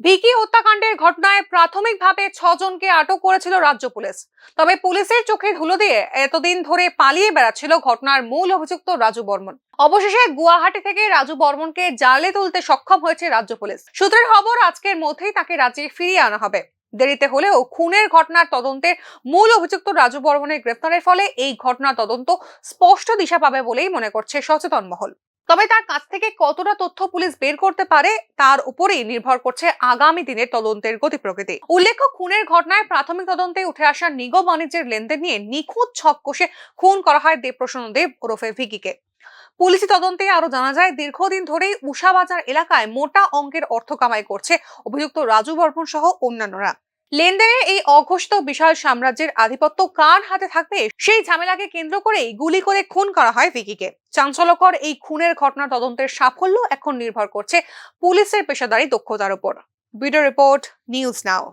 ভিকি হত্যাকাণ্ডের ঘটনায় প্রাথমিকভাবে ৬ জনকে আটক করেছিল রাজ্য পুলিশ। তবে পুলিশের চোখে ধুলো দিয়ে এতদিন ধরে পালিয়ে বেড়াচ্ছিল ঘটনার মূল অভিযুক্ত রাজু বর্মন। অবশেষে গুয়াহাটি থেকে রাজু বর্মনকে জালে তুলতে সক্ষম হয়েছে রাজ্য পুলিশ। সূত্রের খবর, আজকের মধ্যেই তাকে রাজ্যে ফিরিয়ে আনা হবে। দেরিতে হলেও খুনের ঘটনার তদন্তের মূল অভিযুক্ত রাজু বর্মনের গ্রেফতারের ফলে এই ঘটনার তদন্ত স্পষ্ট দিশা পাবে বলেই মনে করছে সচেতন মহল। তবে তার কাছ থেকে কতটা তথ্য পুলিশ বের করতে পারে তার উপরেই নির্ভর করছে আগামী দিনের তদন্তের গতি প্রকৃতি। উল্লেখ্য, খুনের ঘটনায় প্রাথমিক তদন্তে উঠে আসা নিগম বাণিজ্যের লেনদেন নিয়ে নিখুঁত ছক কষে খুন করা হয় দেবপ্রসন্ন দেব ওরফে ভিকিকে। পুলিশি তদন্তে আরো জানা যায়, দীর্ঘদিন ধরেই উষাবাজার এলাকায় মোটা অঙ্কের অর্থ কামাই করছে অভিযুক্ত রাজু বর্মন সহ অন্যান্যরা। লেনদেনের এই অঘোষিত বিশাল সাম্রাজ্যের আধিপত্য কার হাতে থাকবে, সেই ঝামেলাকে কেন্দ্র করেই গুলি করে খুন করা হয় ভিকিকে। চাঞ্চল্যকর এই খুনের ঘটনা তদন্তের সাফল্য এখন নির্ভর করছে পুলিশের পেশাদারি দক্ষতার উপর। Video report, news now.